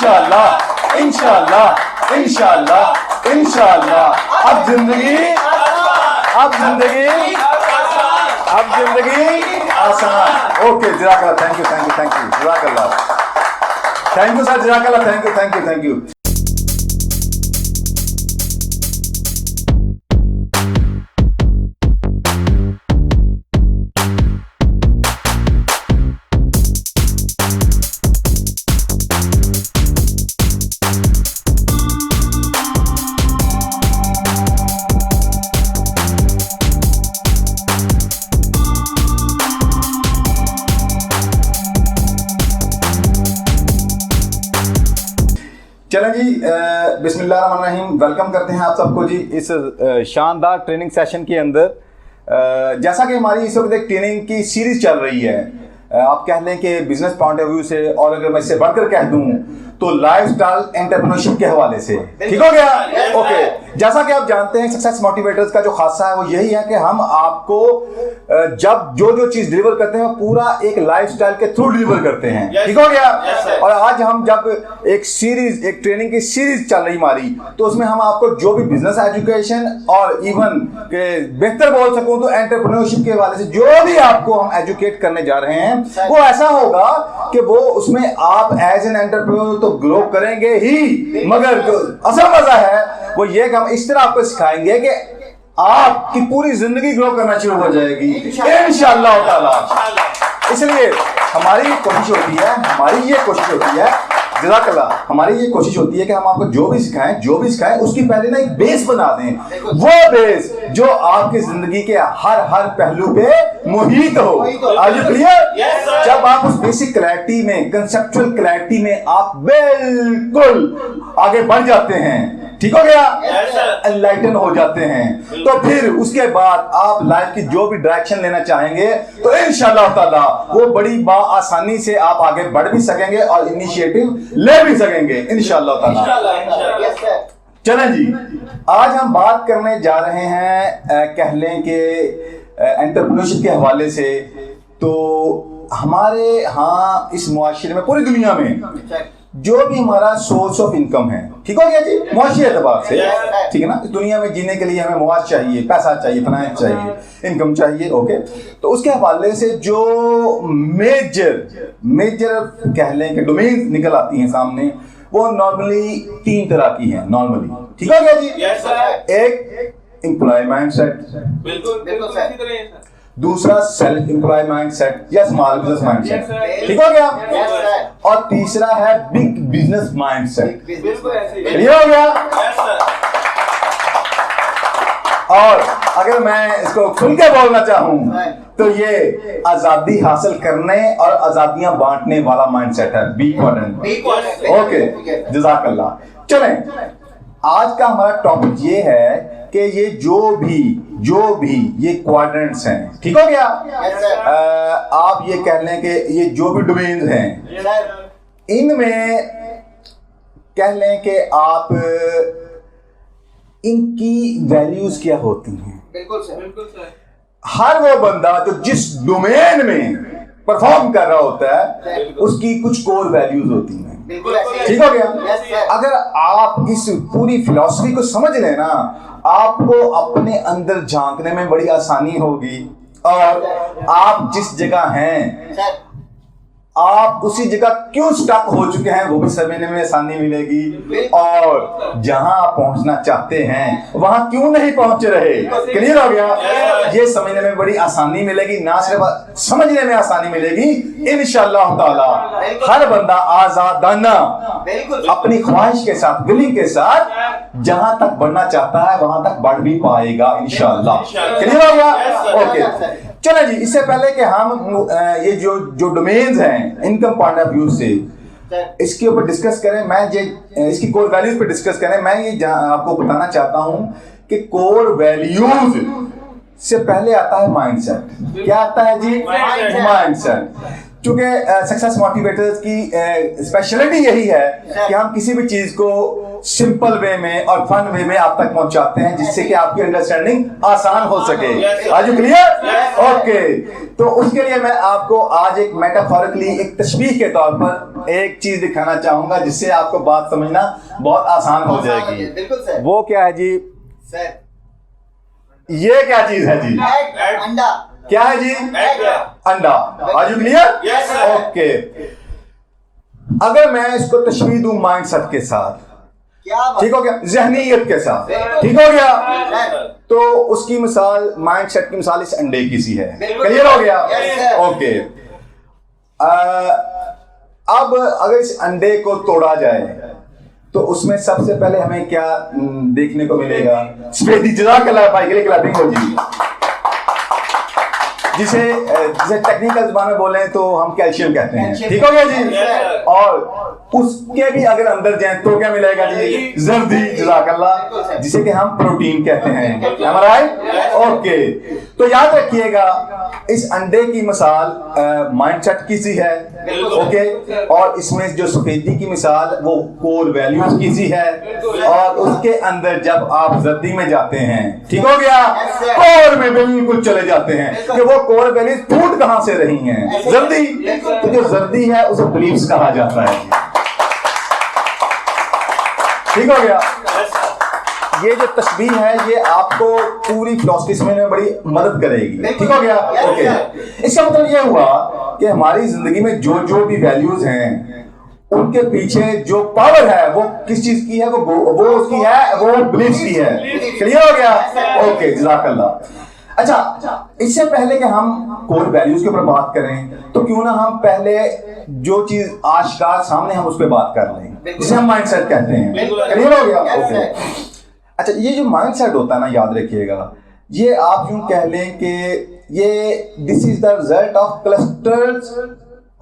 इंशाअल्लाह इंशाअल्लाह इंशाअल्लाह इंशाअल्लाह अब जिंदगी आसान। ओके, जज़ाकल्लाह, थैंक यू जज़ाकल्लाह, थैंक यू सर, जज़ाकल्लाह, थैंक यू। चलें जी, बिस्मिल्लाहिर्रहमानिर्रहीम, वेलकम करते हैं आप सबको जी इस शानदार ट्रेनिंग सेशन के अंदर। जैसा कि हमारी इस वक्त एक ट्रेनिंग की सीरीज चल रही है, आप कह लें कि बिजनेस पॉइंट ऑफ व्यू से, और अगर मैं इससे बढ़कर कह दूं तो लाइफस्टाइल एंटरप्रेन्योरशिप के हवाले से। ठीक हो गया? ओके, जैसा कि आप जानते हैं सक्सेस मोटिवेटर्स का जो खासा है वो यही है कि हम आपको जब जो चीज डिलीवर करते हैं पूरा एक लाइफस्टाइल के थ्रू डिलीवर करते हैं। ठीक हो गया? और आज हम जब एक ट्रेनिंग की सीरीज चल रही हमारी, तो उसमें हम आपको जो भी बिजनेस एजुकेशन और इवन के बेहतर बोल सकूं तो एंटरप्रेन्योरशिप के हवाले से जो भी आपको हम एजुकेट करने जा रहे हैं वो ऐसा होगा कि वो उसमें आप एज एन एंटरप्रेन्योर तो ग्रो करेंगे ही, मगर जो असल मजा है वो ये कि हम इस तरह आपको सिखाएंगे कि आपकी पूरी जिंदगी ग्रो करना शुरू हो जाएगी इंशाअल्लाह ताला। इसलिए हमारी ये कोशिश होती है जज़ाकल्लाह, हमारी ये कोशिश होती है कि हम आपको जो भी सिखाएं उसकी पहले ना एक बेस बना दें, वो बेस जो आपकी जिंदगी के हर पहलू पे मुहित हो। आज क्लियर? जब आप उस बेसिक क्लैरिटी में, कंसेप्चुअल क्लैरिटी में आप बिल्कुल आगे बढ़ जाते हैं, ठीक हो गया, एनलाइटन हो जाते हैं, तो फिर उसके बाद आप लाइफ की जो भी डायरेक्शन लेना चाहेंगे तो इंशाअल्लाह ताला वो बड़ी आसानी से आप आगे बढ़ भी सकेंगे और इनिशिएटिव ले भी सकेंगे इंशाअल्लाह ताला। चलें जी, आज हम बात करने जा रहे हैं कह लें कि एंटरप्रेन्योरशिप के हवाले से। तो हमारे यहाँ इस मुआशरे में, पूरी दुनिया में जो भी हमारा सोर्स ऑफ इनकम है, ठीक हो गया जी, मुआशी एतबार से, ठीक है ना, इस दुनिया में जीने के लिए हमें मुआश चाहिए, पैसा चाहिए, फाइनेंस चाहिए, इनकम चाहिए। ओके, तो उसके हवाले से जो मेजर कह लें कि डोमेन निकल आती हैं सामने, वो नॉर्मली 3 तरह की हैं नॉर्मली। ठीक हो गया जी? एक एम्प्लॉयमेंट सेट, बिल्कुल, दूसरा सेल्फ एम्प्लॉय माइंडसेट या स्मॉल बिजनेस माइंडसेट, ठीक हो गया, और तीसरा है बिग बिजनेस माइंडसेट। क्लियर हो गया? और अगर मैं इसको खुल के बोलना चाहूं तो ये आजादी हासिल करने और आजादियां बांटने वाला माइंडसेट है, बी क्वाड्रेंट। ओके, जज़ाकल्लाह। चलें, आज का हमारा टॉपिक ये है कि ये जो भी ये क्वाड्रेंट्स हैं, ठीक हो गया, आप ये कह लें कि ये जो भी डोमेन्स हैं, इनमें कह लें कि आप इनकी वैल्यूज क्या होती हैं। बिल्कुल सर। हर वो बंदा जो जिस डोमेन में परफॉर्म कर रहा होता है उसकी कुछ कोर वैल्यूज होती हैं। ठीक हो गया? अगर आप इस पूरी फिलॉसफी को समझ लें ना, आपको अपने अंदर झांकने में बड़ी आसानी होगी, और आप जिस जगह हैं आप उसी जगह क्यों स्टक हो चुके हैं वो भी समझने में आसानी मिलेगी, और जहां आप पहुंचना चाहते हैं वहां क्यों नहीं पहुंच रहे। क्लियर हो गया? ये समझने में बड़ी आसानी मिलेगी, ना सिर्फ समझने में आसानी मिलेगी इंशाअल्लाह ताला। हर बंदा आजादाना अपनी ख्वाहिश के साथ, विलिंग के साथ जहां तक बढ़ना चाहता है वहां तक बढ़ भी पाएगा इंशाअल्लाह। क्लियर हो गया? ओके, चलो जी, इससे पहले कि हम ये जो डोमेन्स हैं इनकम पॉइंट ऑफ व्यू से इसके ऊपर डिस्कस करें, मैं इसकी कोर वैल्यूज पे डिस्कस करें, मैं ये आपको बताना चाहता हूं कि कोर वैल्यूज से पहले आता है माइंडसेट। क्या आता है जी? माइंडसेट। क्योंकि सक्सेस मोटिवेटर्स की स्पेशलिटी यही है कि हम किसी भी चीज को सिंपल वे में और फन वे में आप तक पहुंचाते हैं, जिससे कि आपकी अंडरस्टैंडिंग आसान हो सके। आज क्लियर? ओके, तो उसके लिए मैं आपको आज एक मेटाफोरिकली, एक तशबीह के तौर पर एक चीज दिखाना चाहूंगा, जिससे आपको बात समझना बहुत आसान हो जाएगी। बिल्कुल सर। वो क्या है जी सर? ये क्या चीज है जी? अंडा। क्या है जी? अंडा। Are you clear? ओके, अगर मैं इसको तशबीह दूं माइंडसेट के साथ, ठीक हो गया, जहनीयत के साथ, ठीक हो गया, तो उसकी मिसाल, माइंडसेट की मिसाल इस अंडे की सी है। क्लियर हो गया? ओके, अब अगर इस अंडे को तोड़ा जाए तो उसमें सबसे पहले हमें क्या देखने को मिलेगा? सफेदी। जज़ाकल्लाह भाई के लिए क्लैपिंग हो जी। जिसे टेक्निकल ज़बान में बोले तो हम कैल्शियम कहते हैं। ठीक हो गया जी? और उसके भी अगर अंदर जाए तो क्या मिलेगा जी? जर्दी। जज़ाकल्लाह, जिसे कि हम प्रोटीन कहते हैं। Am I right? ओके, तो याद रखिएगा इस अंडे की मिसाल माइंडसेट की सी है। ओके, और इसमें जो सफेदी की मिसाल वो कोर वैल्यूज की सी है, और उसके अंदर जब आप जर्दी में जाते हैं, ठीक हो गया, कोर में बिल्कुल चले जाते हैं कि वो कोर वैल्यूज फूट कहां से रही हैं? जर्दी। तो जो जर्दी है उसे बिलीफ्स कहा जाता है। ठीक हो गया? ये जो तस्बीह है ये आपको पूरी फिलॉसफी समझने में बड़ी मदद करेगी। ठीक हो गया? ओके, इसका मतलब ये हुआ कि हमारी जिंदगी में जो जो भी वैल्यूज हैं उनके पीछे जो पावर है वो किस चीज की है? वो उसकी है, वो बिलीफ की है। क्लियर हो गया? ओके, जज़ाकल्लाह। अच्छा, इससे पहले कि हम कोर वैल्यूज के ऊपर बात करें तो क्यों ना हम पहले जो चीज आश्कार सामने हम उस पर बात कर लें, जिसे हम माइंडसेट कहते हैं। क्लियर हो गया? ओके, अच्छा, ये जो माइंडसेट होता है ना, याद रखिएगा, ये आप यूं कह लें कि ये this is the result of clusters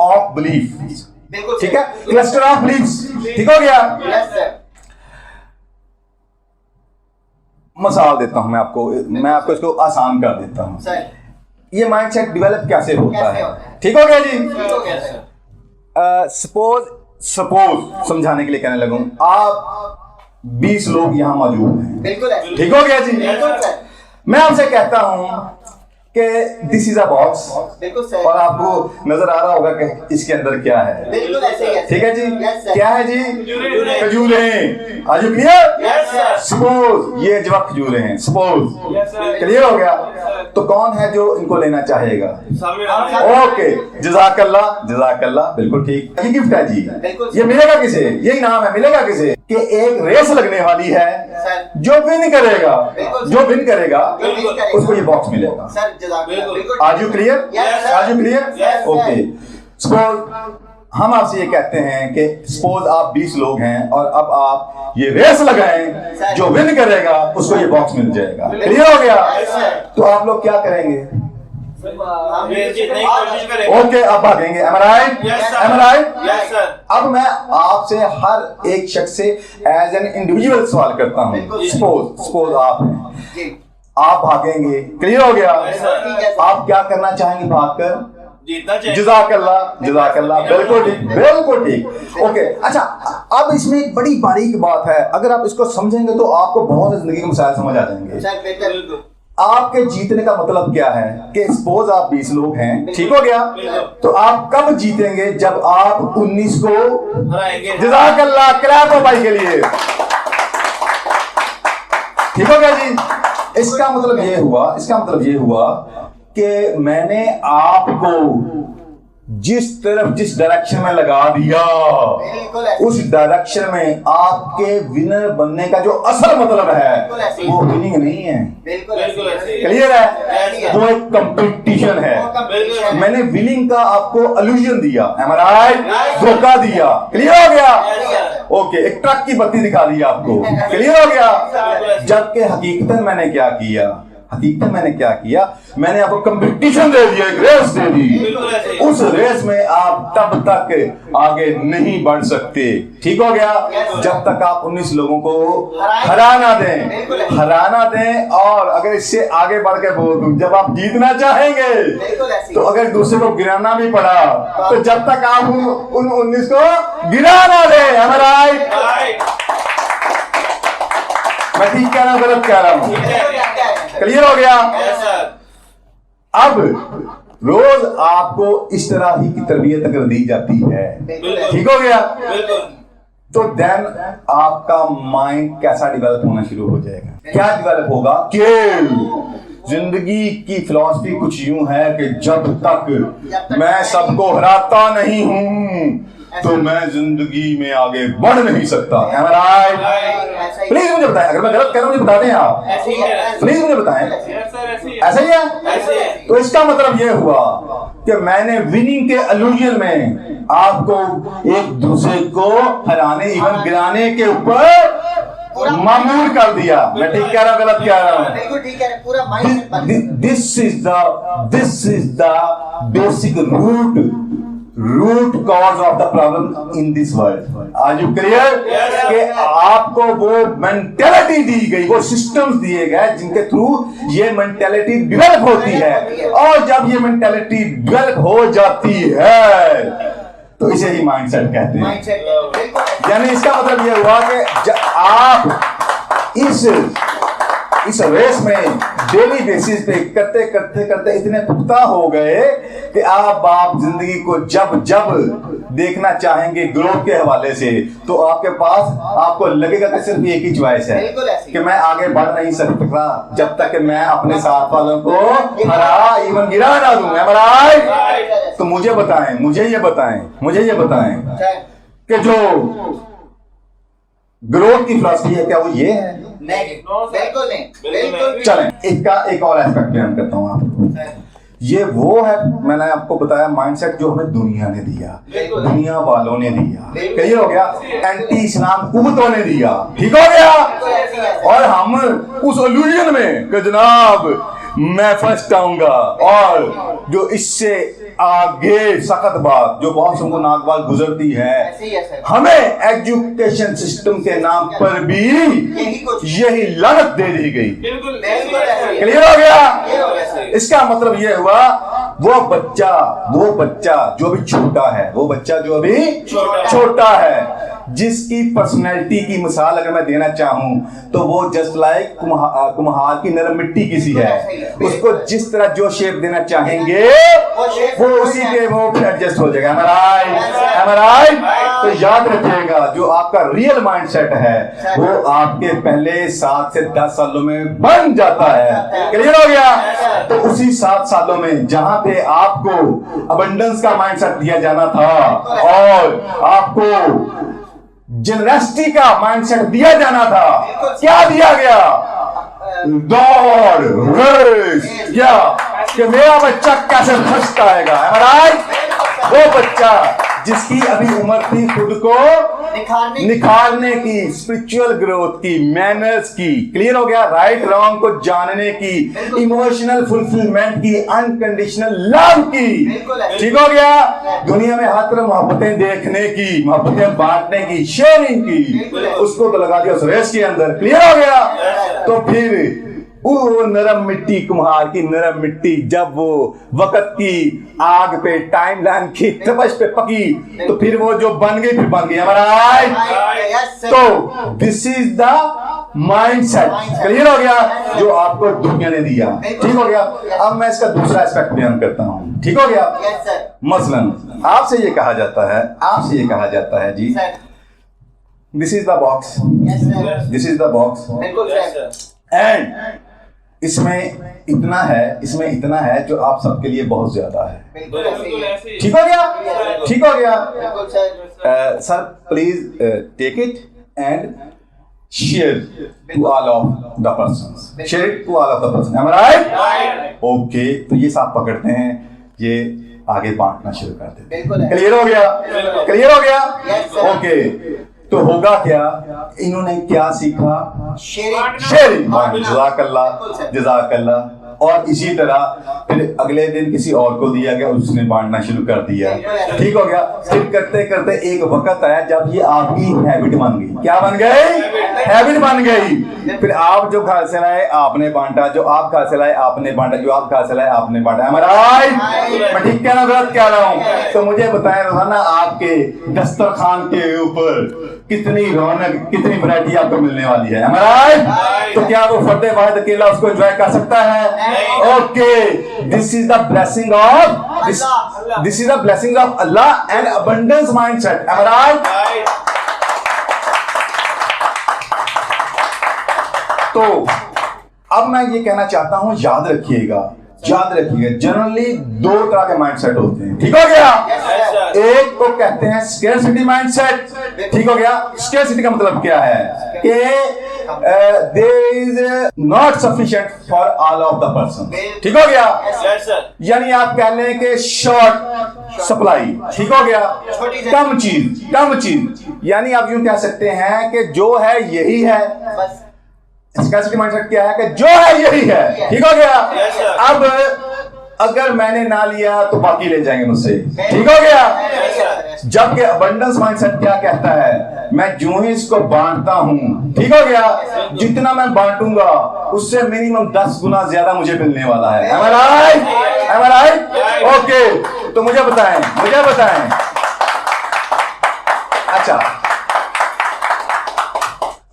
of belief. ठीक है, क्लस्टर ऑफ बिलीफ्स। ठीक हो गया? मिसाल देता हूं मैं आपको इसको आसान कर देता हूं। ये माइंडसेट डेवलप कैसे होता है? ठीक हो गया जी? सपोज समझाने के लिए कहने लगूं, आप 20 लोग यहां मौजूद हैं। ठीक हो गया जी? मैं आपसे कहता हूं कि दिस इज अ बॉक्स, और आपको नजर आ रहा होगा कि इसके अंदर क्या है। ठीक है जी? क्या है जी? खजूरें। Are you clear? सपोज ये जवाब खजूरें हैं, सपोज। क्लियर हो गया? तो कौन है जो इनको लेना चाहेगा? ओके, जज़ाकल्लाह, जज़ाकल्लाह, बिल्कुल ठीक। ये गिफ्ट है जी, ये मिलेगा किसे? यही नाम है, मिलेगा किसे? कि एक रेस लगने वाली है, जो विन करेगा, उसको ये बॉक्स मिलेगा। Are you clear? Are you clear? Okay, suppose हम आपसे ये कहते हैं कि सपोज आप 20 लोग हैं और अब आप ये रेस लगाएं, जो विन करेगा उसको ये बॉक्स मिल जाएगा। क्लियर हो गया? तो आप लोग क्या करेंगे? ओके, आप भागेंगे। Am I right? Am I right? अब मैं आपसे हर एक शख्स से एज एन इंडिविजुअल सवाल करता हूँ। सपोज आप हैं, आप भागेंगे। क्लियर हो गया? आप क्या करना चाहेंगे भागकर? जज़ाकल्लाह, जज़ाकल्लाह, बिल्कुल ठीक, बिल्कुल ठीक। ओके, अच्छा, अब इसमें एक बड़ी बारीक बात है, अगर आप इसको समझेंगे तो आपको बहुत से जिंदगी के मसाइल समझ आ जाएंगे। आपके जीतने का मतलब क्या है कि सपोज आप 20 लोग हैं, ठीक हो गया, तो आप कब जीतेंगे? जब आप 19 को जज़ाकल्लाह, क्लैप हो भाई के लिए। ठीक हो गया जी? इसका मतलब ये हुआ कि मैंने आपको जिस डायरेक्शन में लगा दिया, उस डायरेक्शन में आपके विनर बनने का जो असल मतलब है वो विनिंग नहीं है। क्लियर है? वो एक कंपटीशन है। मैंने विनिंग का आपको अलूजन दिया, धोखा दिया। क्लियर हो गया? ओके, एक ट्रक की बत्ती दिखा दी आपको। क्लियर हो गया? जबकि हकीकतन मैंने क्या किया? मैंने आपको कंपटीशन दे दिया, एक रेस दे दी। उस रेस में आप तब तक आगे नहीं बढ़ सकते। ठीक हो गया? जब तक आप 19 लोगों को हरा ना दें। और अगर इससे आगे बढ़ के बोल दूं, जब आप जीतना चाहेंगे तो अगर दूसरे को गिराना भी पड़ा तो जब तक आप उन 19 को गिरा ना दें। मैं ठीक कह रहा हूं गलत कह रहा हूं? क्लियर हो गया? अब रोज आपको इस तरह ही की तरबियत अगर दी जाती है, ठीक हो गया, तो देन आपका माइंड कैसा डेवलप होना शुरू हो जाएगा? क्या डेवलप होगा कि जिंदगी की फिलॉसफी कुछ यूं है कि जब तक मैं सबको हराता नहीं हूं तो मैं जिंदगी में आगे बढ़ नहीं सकता। प्लीज मुझे बताएं, अगर मैं गलत कह रहा हूं मुझे बता दें आप, प्लीज मुझे बताएं। ऐसा ही है? तो इसका मतलब यह हुआ कि मैंने विनिंग के इल्यूजन में आपको एक दूसरे को हराने इवन गिराने के ऊपर मामूल कर दिया। मैं ठीक कह रहा हूं गलत कह रहा हूं? बिल्कुल ठीक कह रहे हैं, पूरा mind this is the basic root cause of the problem in this world. Are you clear? कि आपको वो मेंटेलिटी दी गई, वो सिस्टम्स दिए गए जिनके थ्रू ये मेंटेलिटी डेवलप होती है, और जब ये मेंटेलिटी डेवलप हो जाती है तो इसे ही माइंडसेट कहते हैं। यानी इसका मतलब यह हुआ कि आप इस रेस में डेली बेसिस पे करते करते करते इतने पुख्ता हो गए कि आप जिंदगी को जब जब देखना चाहेंगे ग्रोथ के हवाले से, तो आपके पास आपको लगेगा कि सिर्फ एक ही चॉइस है कि मैं आगे बढ़ नहीं सकता जब तक कि मैं अपने साथ वालों को हरा इवन गिरा ना दूं। तो मुझे ये बताएं कि जो ग्रोथ की फिलॉसफी है क्या वो ये है? बिल्कुल नहीं। चलें एक और एस्पेक्ट बयान करता हूं आपको। ये वो है, मैंने आपको बताया, माइंडसेट जो हमें दुनिया ने दिया, दुनिया वालों ने दिया, क्लियर हो गया? एंटी इस्लाम कुव्वतों ने दिया, ठीक हो गया? और हम उस इल्यूजन में कि जनाब मैं फर्स्ट आऊंगा, और जो इससे आगे सख्त बात जो बहुत सबको नागवाल गुजरती है, हमें एजुकेशन सिस्टम के नाम पर भी यही लानत दे दी गई। क्लियर हो गया? इसका मतलब यह हुआ वो बच्चा जो भी छोटा है, वो बच्चा जो अभी छोटा है, जिसकी पर्सनैलिटी की मिसाल अगर मैं देना चाहूं तो वो जस्ट लाइक कुम्हार की नरम मिट्टी किसी है, उसको जिस तरह जो शेप देना चाहेंगे वो उसी के वो एडजस्ट हो जाएगा। Am I right? तो याद रखिएगा, जो आपका रियल माइंडसेट है वो आपके पहले 7 से 10 सालों में बन जाता है। क्लियर हो गया? तो उसी 7 सालों में जहां पे आपको अबंडेंस का माइंडसेट दिया जाना था और आपको जनरेसिटी का माइंडसेट दिया जाना था, क्या दिया गया? दौड़ रेस, क्या कि मेरा बच्चा कैसे फर्स्ट आएगा। वो बच्चा जिसकी अभी उम्र थी खुद को निखारने की, स्पिरिचुअल ग्रोथ की, मैनर्स की, क्लियर हो गया, राइट रॉन्ग को जानने की, इमोशनल फुलफिलमेंट की, अनकंडीशनल लव की, ठीक हो गया, दुनिया में हर तरह मोहब्बतें देखने की, मोहब्बतें बांटने की, शेयरिंग की, उसको तो लगा दिया उस रेस के अंदर। क्लियर हो गया? तो फिर वो नरम मिट्टी, कुम्हार की नरम मिट्टी, जब वो वक्त की आग पे, टाइमलाइन की तपश पे पकी, तो फिर वो जो बन गई फिर बन गई। हमारा तो this is the mindset. Clear हो गया? जो आपको दुनिया ने दिया, ठीक हो गया? अब मैं इसका दूसरा एस्पेक्ट बयान करता हूं, ठीक हो गया? मसलन आपसे ये कहा जाता है जी, this is the box, this is the box, and इसमें इतना है जो आप सबके लिए बहुत ज्यादा है। ठीक हो गया? Sir please take it and share to all of the person. Am I right? Okay, तो ये सब पकड़ते हैं, ये आगे बांटना शुरू करते हैं। क्लियर हो गया? ओके, तो होगा क्या? इन्होंने क्या सीखा? शेयरिंग। जज़ाकल्लाह। और इसी तरह फिर अगले दिन किसी और को दिया गया, उसने बांटना शुरू कर दिया। ठीक हो गया? फिर करते करते एक वक्त आया जब ये आपकी हैबिट बन गई। क्या बन गई? हैबिट बन गई। फिर आप जो घर से लाए आपने बांटा, जो आप घर से लाए आपने बांटा, जो आप घर से लाए आपने बांटा। मैं ठीक कह रहा हूँ गलत कह रहा हूँ? तो मुझे बताएं, रोजाना आपके दस्तरखान के ऊपर कितनी रौनक, कितनी वैरायटी आपको मिलने वाली है हमारा। तो क्या वो फर्दे वाहिद अकेला उसको एंजॉय कर सकता है? Okay, this is the blessing of this is the blessing of Allah and abundance mindset, right? तो अब मैं ये कहना चाहता हूं, याद रखिएगा, जनरली दो तरह के माइंडसेट होते हैं, ठीक हो गया? एक को कहते हैं स्केर्सिटी माइंडसेट, ठीक हो गया? स्केर्सिटी का मतलब क्या है कि there is not sufficient for all of the person, ठीक हो गया? यानी आप कह लें कि शॉर्ट सप्लाई, ठीक हो गया? कम चीज, यानी आप यूं कह सकते हैं कि जो है यही है। स्कैर्सिटी माइंडसेट क्या है कि जो है यही है, ठीक हो गया? अब अगर मैंने ना लिया तो बाकी ले जाएंगे मुझसे, ठीक हो गया? जबकि अबंडेंस माइंडसेट क्या कहता है, मैं जो ही इसको बांटता हूं, ठीक हो गया, जितना मैं बांटूंगा उससे मिनिमम 10 गुना ज्यादा मुझे मिलने वाला है। Am I right? ओके, तो मुझे बताएं अच्छा,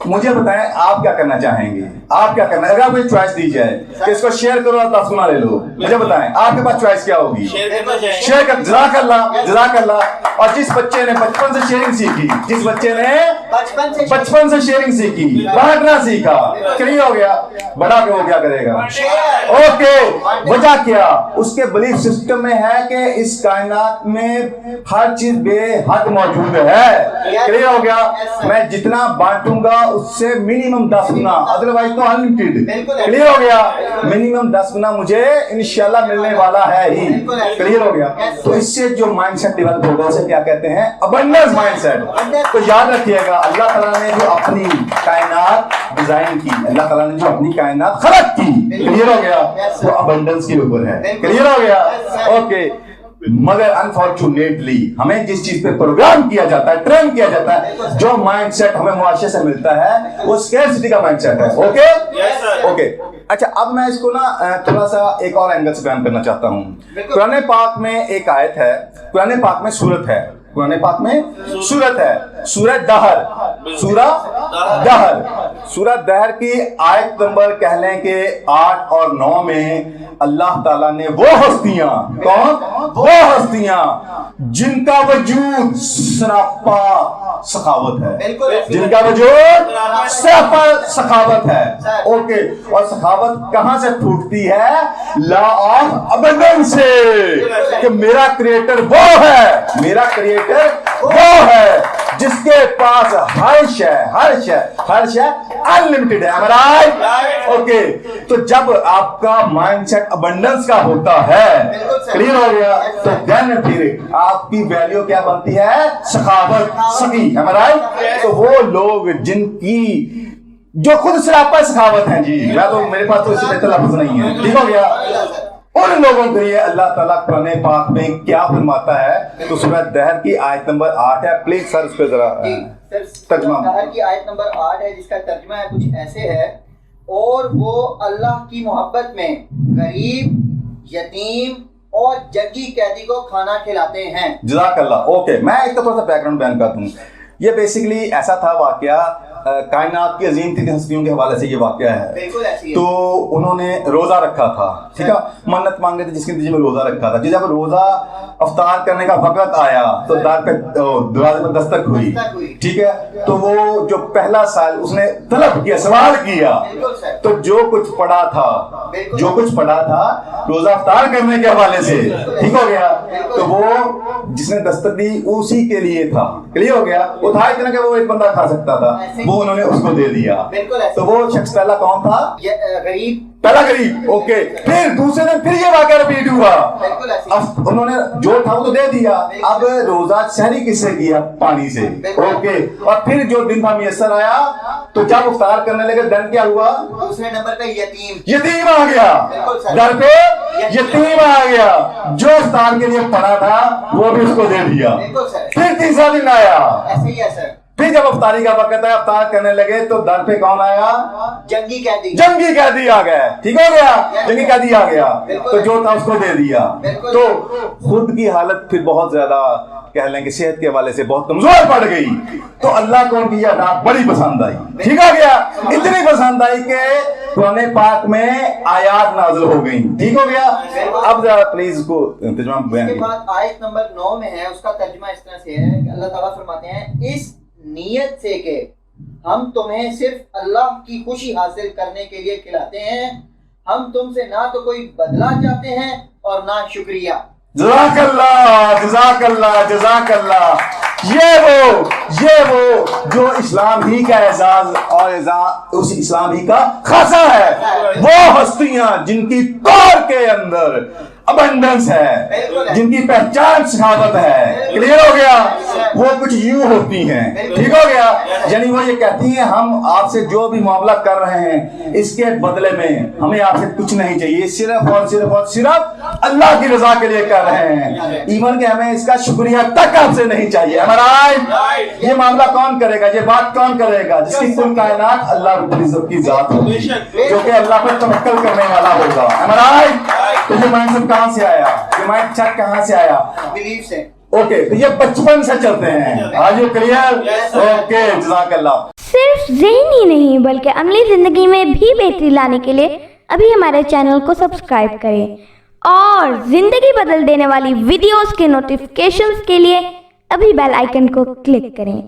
मुझे बताएं आप क्या करना चाहेंगे? अगर आपको एक चॉइस दी जाए कि इसको शेयर करो और 10 गुना ले लो, मुझे बताएं आपके पास चॉइस क्या होगी? शेयर कर, जज़ाकल्लाह। और जिस बच्चे ने बचपन से शेयरिंग सीखी, बचपन से शेयरिंग सीखी, बांटना सीखा, क्लियर हो गया, बड़ा के वो क्या करेगा? ओके, वजह क्या? उसके बिलीफ सिस्टम में है कि इस कायनात में हर चीज बेहद मौजूद है, क्लियर हो गया? मैं जितना बांटूंगा उससे मिनिमम 10 गुना, अदरवाइज तो अनलिमिटेड, क्लियर हो गया? मिनिमम 10 गुना मुझे इंशाल्लाह मिलने वाला है ही, क्लियर हो गया? तो इससे जो माइंडसेट डेवलप होगा उसे क्या कहते हैं? Abundance mindset. तो याद रखिएगा, अल्लाह ताला ने जो अपनी कायनात डिजाइन की, अल्लाह ताला ने जो अपनी कायनात खलक की, क्लियर हो गया? तो अबंडेंस के ऊपर है, क्लियर हो गया? ओके, मगर अनफॉर्चुनेटली हमें जिस चीज पे प्रोग्राम किया जाता है, ट्रेन किया जाता है, जो माइंडसेट हमें मुआशरे से मिलता है वो स्केर्सिटी का माइंडसेट है। ओके, अच्छा, अब मैं इसको ना थोड़ा सा एक और एंगल से बयान करना चाहता हूँ। कुरान पाक में एक आयत है, कुरान पाक में सूरत है, सूरह दहर की आयत नंबर कह लें कि 8 और 9 में अल्लाह ताला ने वो हस्तियां, वो हस्तियां जिनका वजूद सरापा सखावत है, जिनका वजूद सरापा सखावत है। ओके, और सखावत कहां से फूटती है? लॉ ऑफ अबंडेंस से, कि मेरा क्रिएटर वो है जिसके पास हर शय अनलिमिटेड है, राइट? ओके, तो जब आपका माइंडसेट अबंडेंस का होता है, क्लियर हो गया, तो देन फिर आपकी वैल्यू क्या बनती है? सखावत, सखी, राइट? तो वो लोग जिनकी जो खुद सरापा सखावत है जी, मैं तो मेरे पास तो इससे बेहतर लफ्ज नहीं है, ठीक हो गया? उन लोगों के लिए अल्लाह ताला कुरान पाक में क्या फरमाता है? तो सूरह दहर की आयत नंबर 8 है, प्लीज सर उस पे जरा तर्जुमा। दहर की आयत नंबर 8 है, जिसका तर्जुमा है कुछ ऐसे है, और वो अल्लाह की मोहब्बत में गरीब, यतीम और जंगी कैदी को खाना खिलाते हैं। जज़ाकल्लाह। ओके, मैं इसका थोड़ा सा बैकग्राउंड बयान करता हूँ। ये बेसिकली ऐसा था वाकया, कायनात की अजीम तीन हस्तियों के हवाले से ये वाकया है। बिल्कुल ऐसी है। तो उन्होंने रोजा रखा था, ठीक है, मन्नत मांगे थे जिसके नतीजे में रोजा रखा था। जब रोजा अफ्तार करने का वक्त आया तो दरवाजे पर दस्तक हुई, ठीक है, तो वो जो पहला साल उसने तलब किया, सवाल किया, तो जो कुछ पढ़ा था रोजा अफ्तार करने के हवाले से, ठीक हो गया, तो वो जिसने दस्तक दी उसी के लिए था, क्लियर हो गया? वो था इतना कि वो एक बंदा खा सकता था, वो उन्होंने उसको दे दिया। तो वो शख्स पहला कौन था? पहला गरीब। ओके, फिर दूसरे दिन फिर ये वाकया रिपीट हुआ, अब उन्होंने जो था वो तो दे दिया, अब रोजा सहरी किससे किया? पानी से। ओके, और फिर जो दिन था मुयस्सर आया, तो जब इफ्तार करने लगे दिन क्या हुआ? दूसरे नंबर पे यतीम आ गया, घर पे यतीम आ गया, जो इफ्तार के लिए पड़ा था वो भी उसको दे दिया। फिर तीसरा दिन आया, ऐसे ही है सर। फिर जब अफ्तारी का वक्त आया, अफ्तार करने लगे, तो दर पे कौन आया? जंगी कैदी आ गया, ठीक हो गया, जंगी कैदी आ गया, तो जो था उसको दे दिया। तो खुद की हालत फिर बहुत ज्यादा कह लें कि सेहत के हवाले से बहुत कमजोर पड़ गई, तो अल्लाह को उनकी यह नात बड़ी पसंद आई। ठीक हो गया, इतनी पसंद आई कि कुरान पाक में आयात नाज़िल हो गई। ठीक हो गया। अब जरा प्लीज को तर्जुमा बयान इसके कीजिए। बाद आयत नंबर 9 में है, उसका तर्जुमा इस तरह से है कि अल्लाह ताला फरमाते हैं, इस नियत से कि हम तुम्हें सिर्फ अल्लाह की खुशी हासिल करने के लिए खिलाते हैं, हम तुमसे ना तो कोई बदला चाहते हैं और ना शुक्रिया। जज़ाकल्लाह जज़ाकल्लाह जज़ाकल्लाह। ये वो जो इस्लाम ही का एजाज और उस इस्लाम ही का खासा है, वो हस्तियां जिनकी तौर के अंदर अबंडेंस है, जिनकी पहचान सखावत है। क्लियर हो गया। वो कुछ यूं होती हैं। ठीक हो गया। यानी वो ये कहती हैं हम आपसे जो भी मामला कर रहे हैं इसके बदले में हमें आपसे कुछ नहीं चाहिए, सिर्फ और सिर्फ और सिर्फ अल्लाह की रजा के लिए कर रहे हैं। इवन के हमें इसका शुक्रिया तक आपसे नहीं चाहिए। हमारा ये मामला कौन करेगा, ये बात कौन करेगा? जिसकी कुल कायनात अल्लाह रब्बुल इज्जत की जात होगी, जो कि अल्लाह पर तवक्कल करने वाला होगा। हमारा तो ये माइंडसेट कहां से आया, ये माइंडसेट कहां से आया? बिलीफ से। ओके, तो ये बचपन से चलते हैं। आज ये क्लियर? ओके, जज़ाकल्लाह। सिर्फ ज़हनी ही नहीं बल्कि अमली ज़िंदगी में भी बेहतरी लाने के लिए अभी हमारे चैनल को सब्सक्राइब करें और ज़िंदगी बदल देने वाली वीडियोस के नोटिफिकेशंस के लिए अभी बेल आइकन को क्लिक करें।